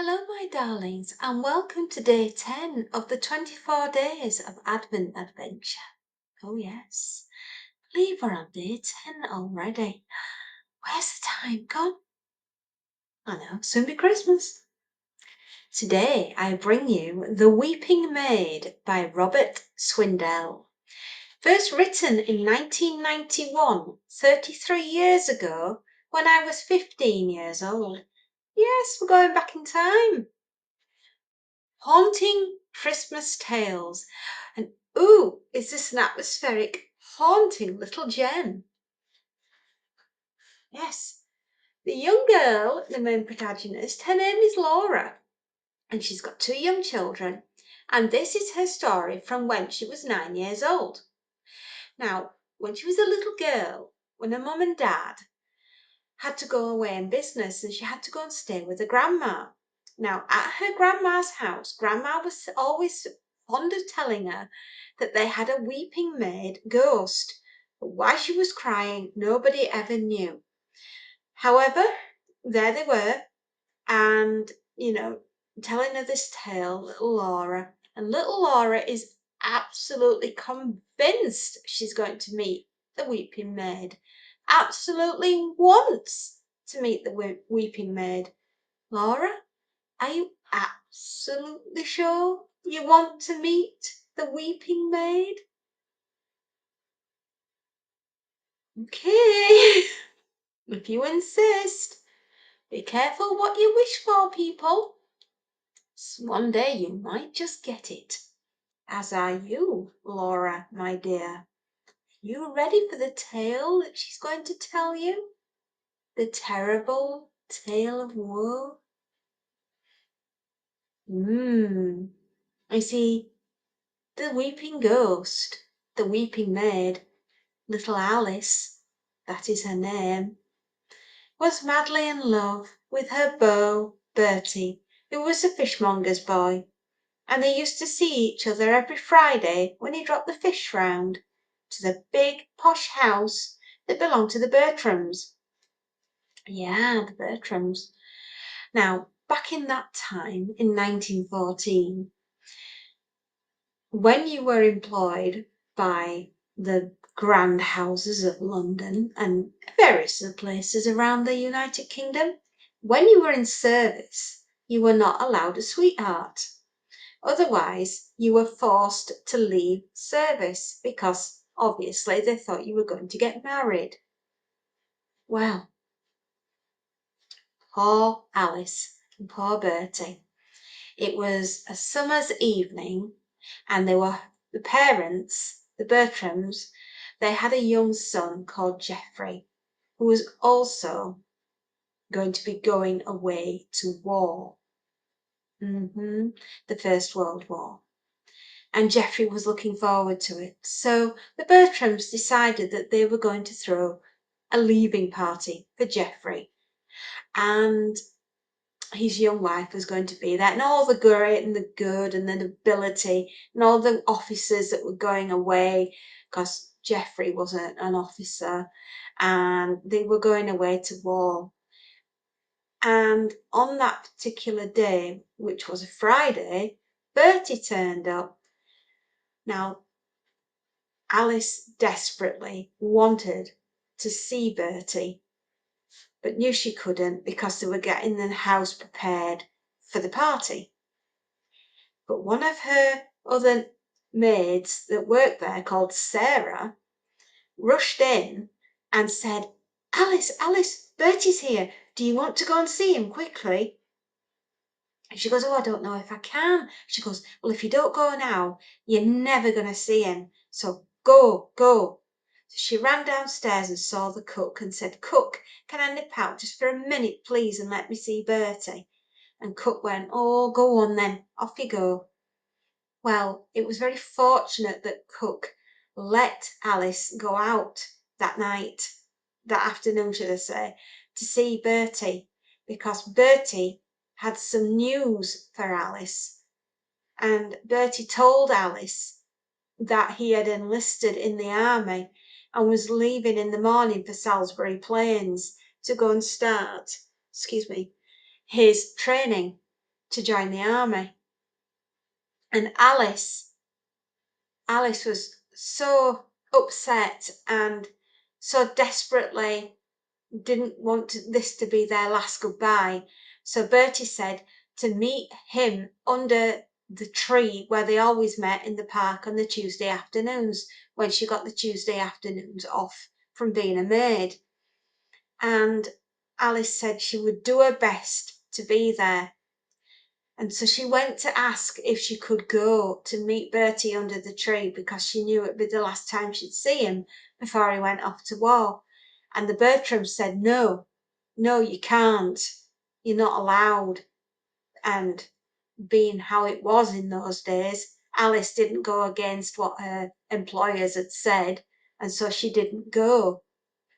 Hello, my darlings, and welcome to day 10 of the 24 days of Advent Adventure. Oh, yes, I believe we're on day 10 already. Where's the time gone? I know, soon be Christmas. Today, I bring you The Weeping Maid by Robert Swindells. First written in 1991, 33 years ago, when I was 15 years old. Yes, we're going back in time. Haunting Christmas tales. And ooh, is this an atmospheric, haunting little gem? Yes, the young girl, the main protagonist, her name is Laura, and she's got two young children. And this is her story from when she was 9 years old. Now, when she was a little girl, when her mum and dad had to go away on business and she had to go and stay with her grandma. Now, at her grandma's house, grandma was always fond of telling her that they had a weeping maid ghost. But why she was crying, nobody ever knew. However, there they were, and, telling her this tale, little Laura. And little Laura is absolutely convinced she's going to meet the weeping maid. Absolutely wants to meet the weeping maid. Laura, are you absolutely sure you want to meet the weeping maid? Okay, if you insist. Be careful what you wish for, people. One day you might just get it. As are you, Laura, my dear. You ready for the tale that she's going to tell you? The terrible tale of woe? I see, the weeping ghost, the weeping maid, little Alice, that is her name, was madly in love with her beau, Bertie, who was a fishmonger's boy, and they used to see each other every Friday when he dropped the fish round to the big posh house that belonged to the Bertrams. Yeah, the Bertrams. Now, back in that time, in 1914, when you were employed by the grand houses of London and various other places around the United Kingdom, when you were in service, you were not allowed a sweetheart. Otherwise, you were forced to leave service because obviously they thought you were going to get married. Well, poor Alice and poor Bertie. It was a summer's evening, and the parents, the Bertrams, they had a young son called Geoffrey, who was also going to be going away to war. The First World War. And Geoffrey was looking forward to it. So the Bertrams decided that they were going to throw a leaving party for Geoffrey. And his young wife was going to be there, and all the great and the good and the nobility and all the officers that were going away, because Geoffrey wasn't an officer, and they were going away to war. And on that particular day, which was a Friday, Bertie turned up. Now, Alice desperately wanted to see Bertie, but knew she couldn't because they were getting the house prepared for the party. But one of her other maids that worked there, called Sarah, rushed in and said, Alice, Bertie's here. Do you want to go and see him quickly? And she goes, I don't know if I can. She goes, well, if you don't go now, you're never going to see him. So go. So she ran downstairs and saw the cook and said, Cook, can I nip out just for a minute, please, and let me see Bertie? And Cook went, oh, go on then, off you go. Well, it was very fortunate that Cook let Alice go out that afternoon, should I say, to see Bertie, because Bertie had some news for Alice. And Bertie told Alice that he had enlisted in the army and was leaving in the morning for Salisbury Plains to go and start, his training. to join the army. And Alice was so upset and so desperately didn't want this to be their last goodbye. So Bertie said to meet him under the tree where they always met in the park on the Tuesday afternoons, when she got the Tuesday afternoons off from being a maid. And Alice said she would do her best to be there. And so she went to ask if she could go to meet Bertie under the tree, because she knew it'd be the last time she'd see him before he went off to war. And the Bertrams said, no, you can't. You're not allowed. And being how it was in those days, Alice didn't go against what her employers had said, and so she didn't go.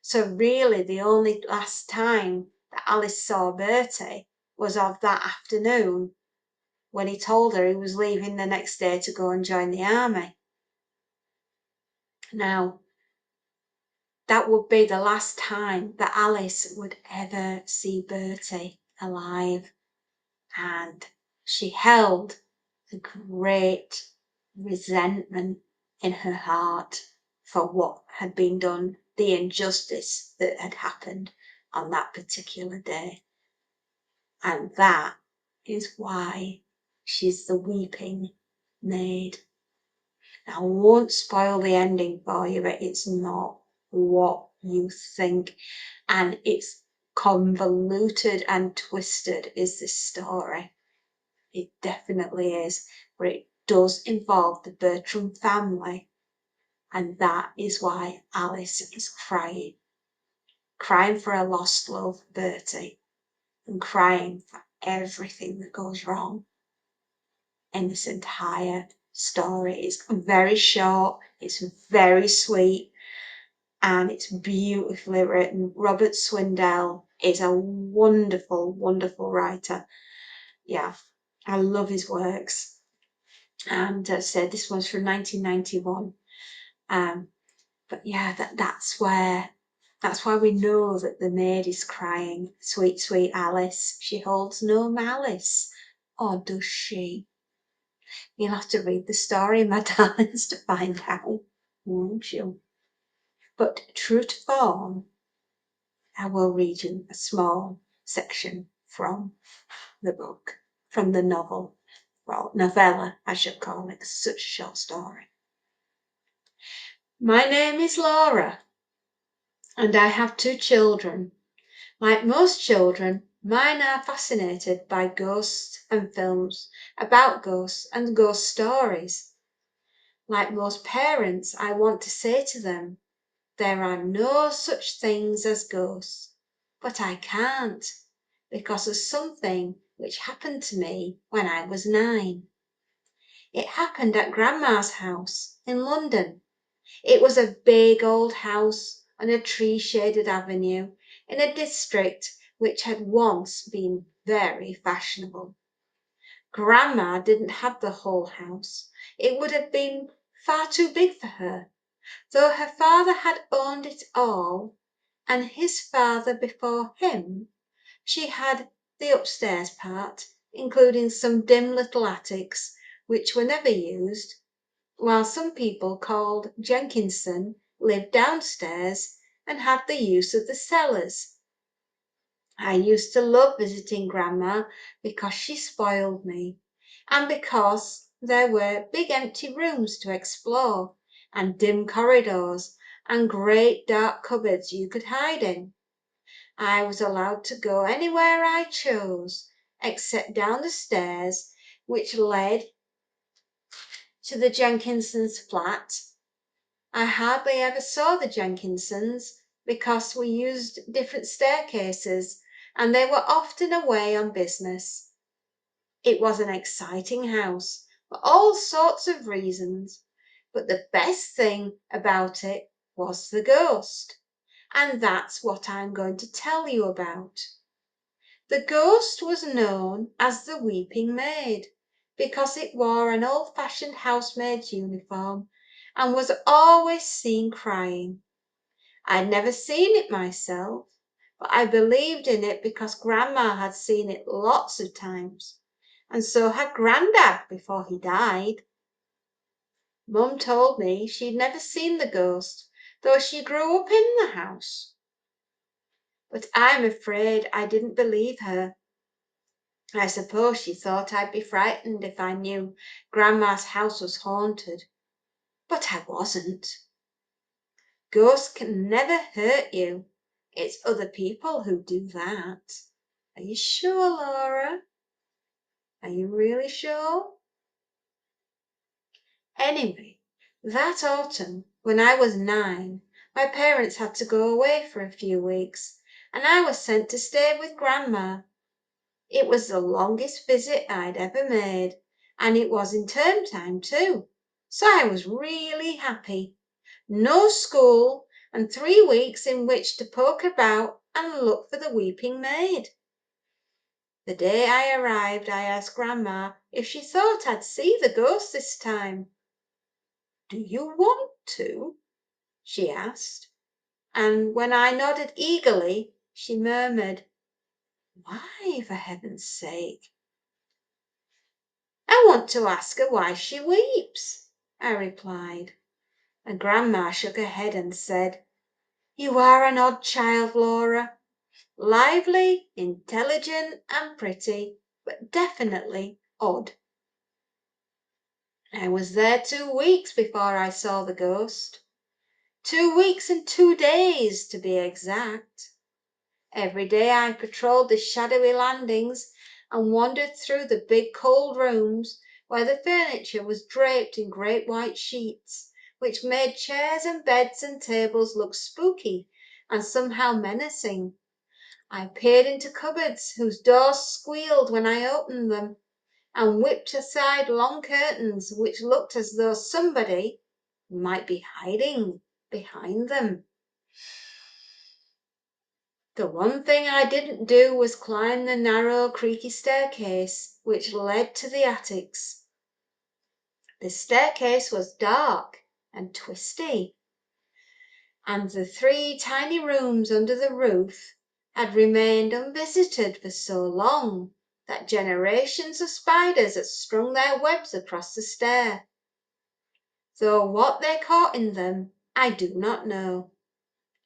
So really the only last time that Alice saw Bertie was of that afternoon, when he told her he was leaving the next day to go and join the army. Now, that would be the last time that Alice would ever see Bertie alive, and she held a great resentment in her heart for what had been done, the injustice that had happened on that particular day. And that is why she's the weeping maid. Now, I won't spoil the ending for you, but it's not what you think. And it's convoluted and twisted, is this story. It definitely is. But it does involve the Bertram family. And that is why Alice is crying. Crying for a lost love, Bertie. And crying for everything that goes wrong in this entire story. It's very short, it's very sweet, and it's beautifully written. Robert Swindells is a wonderful, wonderful writer. Yeah, I love his works. And as I said, this one's from 1991. But yeah, that's why we know that the maid is crying. Sweet, sweet Alice, she holds no malice. Or does she? You'll have to read the story, my darlings, to find out, won't you? But true to form, I will read you a small section from the book, from the novel, well, novella, I should call it, such a short story. My name is Laura, and I have 2 children. Like most children, mine are fascinated by ghosts and films about ghosts and ghost stories. Like most parents, I want to say to them, there are no such things as ghosts. But I can't, because of something which happened to me when I was 9. It happened at Grandma's house in London. It was a big old house on a tree-shaded avenue in a district which had once been very fashionable. Grandma didn't have the whole house. It would have been far too big for her, though her father had owned it all, and his father before him. She had the upstairs part, including some dim little attics which were never used, while some people called Jenkinson lived downstairs and had the use of the cellars. I used to love visiting Grandma because she spoiled me, and because there were big empty rooms to explore, and dim corridors, and great dark cupboards you could hide in. I was allowed to go anywhere I chose, except down the stairs which led to the Jenkinsons' flat. I hardly ever saw the Jenkinsons because we used different staircases, and they were often away on business. It was an exciting house for all sorts of reasons, but the best thing about it was the ghost, and that's what I'm going to tell you about. The ghost was known as the Weeping Maid because it wore an old-fashioned housemaid's uniform and was always seen crying. I'd never seen it myself, but I believed in it because Grandma had seen it lots of times. and so had Grandad before he died. Mum told me she'd never seen the ghost, though she grew up in the house. But I'm afraid I didn't believe her. I suppose she thought I'd be frightened if I knew Grandma's house was haunted. But I wasn't. Ghosts can never hurt you. It's other people who do that. Are you sure, Laura? Are you really sure? Anyway, that autumn, when I was 9, my parents had to go away for a few weeks, and I was sent to stay with Grandma. It was the longest visit I'd ever made, and it was in term time too, so I was really happy. No school, and 3 weeks in which to poke about and look for the weeping maid. The day I arrived, I asked Grandma if she thought I'd see the ghost this time. Do you want to? She asked, and when I nodded eagerly, she murmured, Why, for heaven's sake? I want to ask her why she weeps, I replied, and Grandma shook her head and said, You are an odd child, Laura. Lively, intelligent, and pretty, but definitely odd. I was there 2 weeks before I saw the ghost. 2 weeks and 2 days, to be exact. Every day I patrolled the shadowy landings and wandered through the big cold rooms where the furniture was draped in great white sheets, which made chairs and beds and tables look spooky and somehow menacing. I peered into cupboards whose doors squealed when I opened them, and whipped aside long curtains which looked as though somebody might be hiding behind them. The one thing I didn't do was climb the narrow, creaky staircase which led to the attics. The staircase was dark and twisty, and the 3 tiny rooms under the roof had remained unvisited for so long that generations of spiders had strung their webs across the stair. Though what they caught in them, I do not know.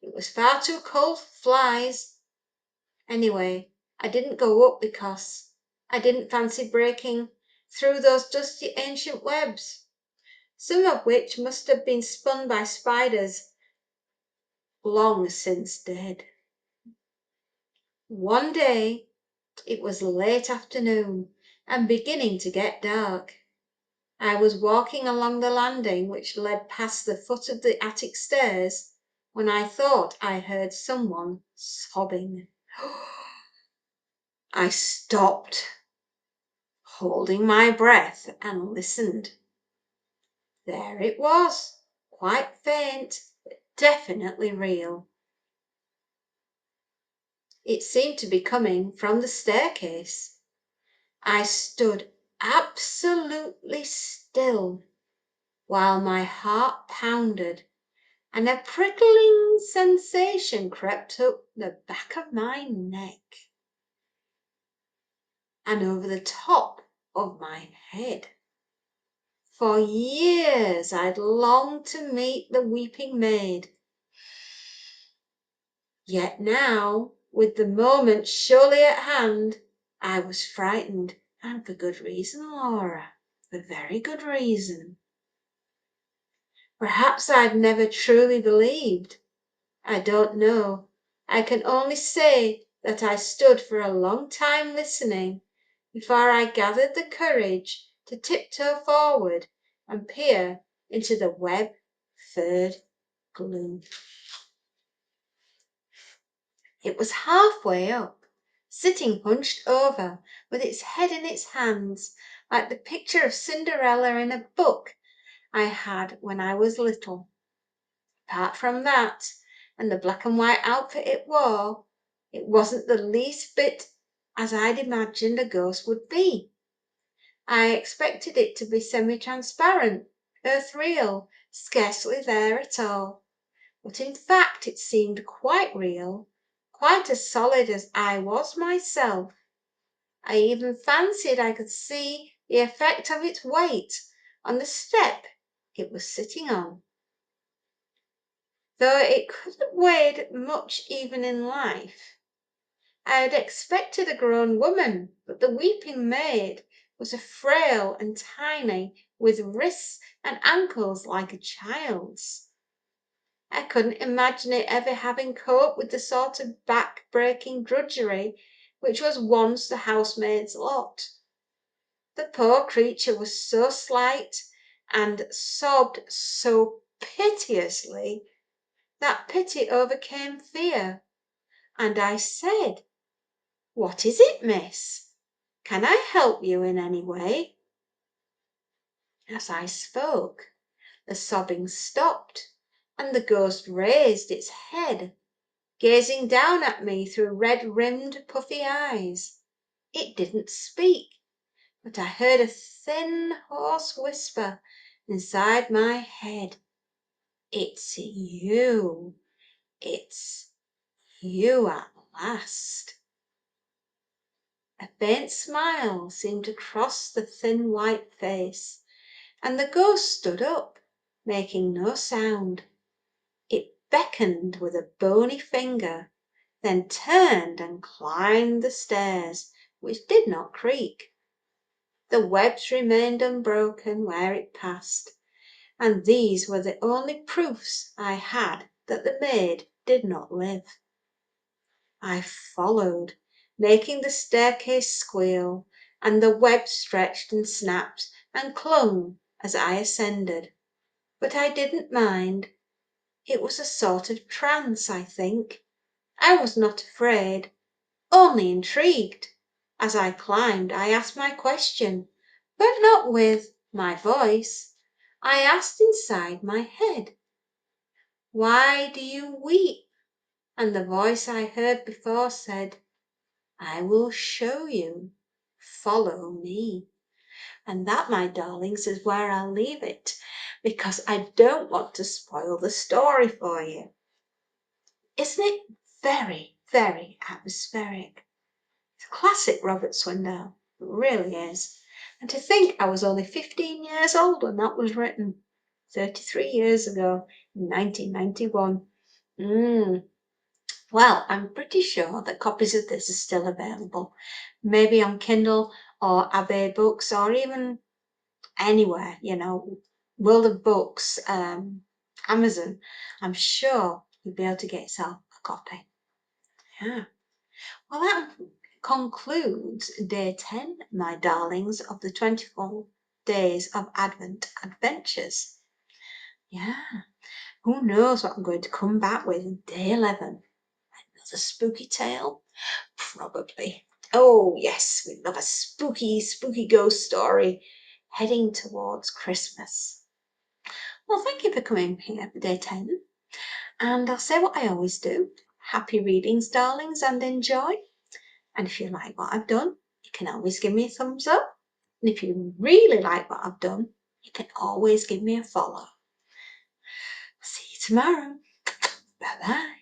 It was far too cold for flies. Anyway, I didn't go up because I didn't fancy breaking through those dusty ancient webs, some of which must have been spun by spiders long since dead. One day, it was late afternoon and beginning to get dark. I was walking along the landing which led past the foot of the attic stairs when I thought I heard someone sobbing. I stopped, holding my breath, and listened. There it was, quite faint, but definitely real. It seemed to be coming from the staircase. I stood absolutely still while my heart pounded and a prickling sensation crept up the back of my neck and over the top of my head. For years I'd longed to meet the weeping maid. Yet now, with the moment surely at hand, I was frightened, and for good reason, Laura, for very good reason. Perhaps I'd never truly believed. I don't know. I can only say that I stood for a long time listening before I gathered the courage to tiptoe forward and peer into the web-furred gloom. It was halfway up, sitting hunched over, with its head in its hands, like the picture of Cinderella in a book I had when I was little. Apart from that, and the black and white outfit it wore, it wasn't the least bit as I'd imagined a ghost would be. I expected it to be semi-transparent, earth-real, scarcely there at all. But in fact it seemed quite real, quite as solid as I was myself. I even fancied I could see the effect of its weight on the step it was sitting on. Though it couldn't weigh much even in life, I had expected a grown woman, but the weeping maid was a frail and tiny, with wrists and ankles like a child's. I couldn't imagine it ever having coped with the sort of back-breaking drudgery which was once the housemaid's lot. The poor creature was so slight and sobbed so piteously that pity overcame fear, and I said, "What is it, miss? Can I help you in any way?" As I spoke, the sobbing stopped, and the ghost raised its head, gazing down at me through red-rimmed, puffy eyes. It didn't speak, but I heard a thin, hoarse whisper inside my head. "It's you. It's you at last." A faint smile seemed to cross the thin white face, and the ghost stood up, making no sound. It beckoned with a bony finger, then turned and climbed the stairs, which did not creak. The webs remained unbroken where it passed, and these were the only proofs I had that the maid did not live. I followed, making the staircase squeal, and the web stretched and snapped and clung as I ascended. But I didn't mind. It was a sort of trance, I think. I was not afraid, only intrigued. As I climbed, I asked my question, but not with my voice. I asked inside my head, "Why do you weep?" And the voice I heard before said, "I will show you. Follow me." And that, my darlings, is where I'll leave it, because I don't want to spoil the story for you. Isn't it very, very atmospheric? It's a classic Robert Swindells. It really is. And to think I was only 15 years old when that was written, 33 years ago, in 1991. Well, I'm pretty sure that copies of this are still available, maybe on Kindle or Abbey Books, or even anywhere, World of Books, Amazon. I'm sure you'll be able to get yourself a copy. Yeah. Well, that concludes day 10, my darlings, of the 24 days of Advent adventures. Yeah. Who knows what I'm going to come back with in day 11? Another spooky tale? Probably. Oh, yes, we love a spooky, spooky ghost story heading towards Christmas. Well, thank you for coming here for day 10. And I'll say what I always do. Happy readings, darlings, and enjoy. And if you like what I've done, you can always give me a thumbs up. And if you really like what I've done, you can always give me a follow. See you tomorrow. Bye-bye.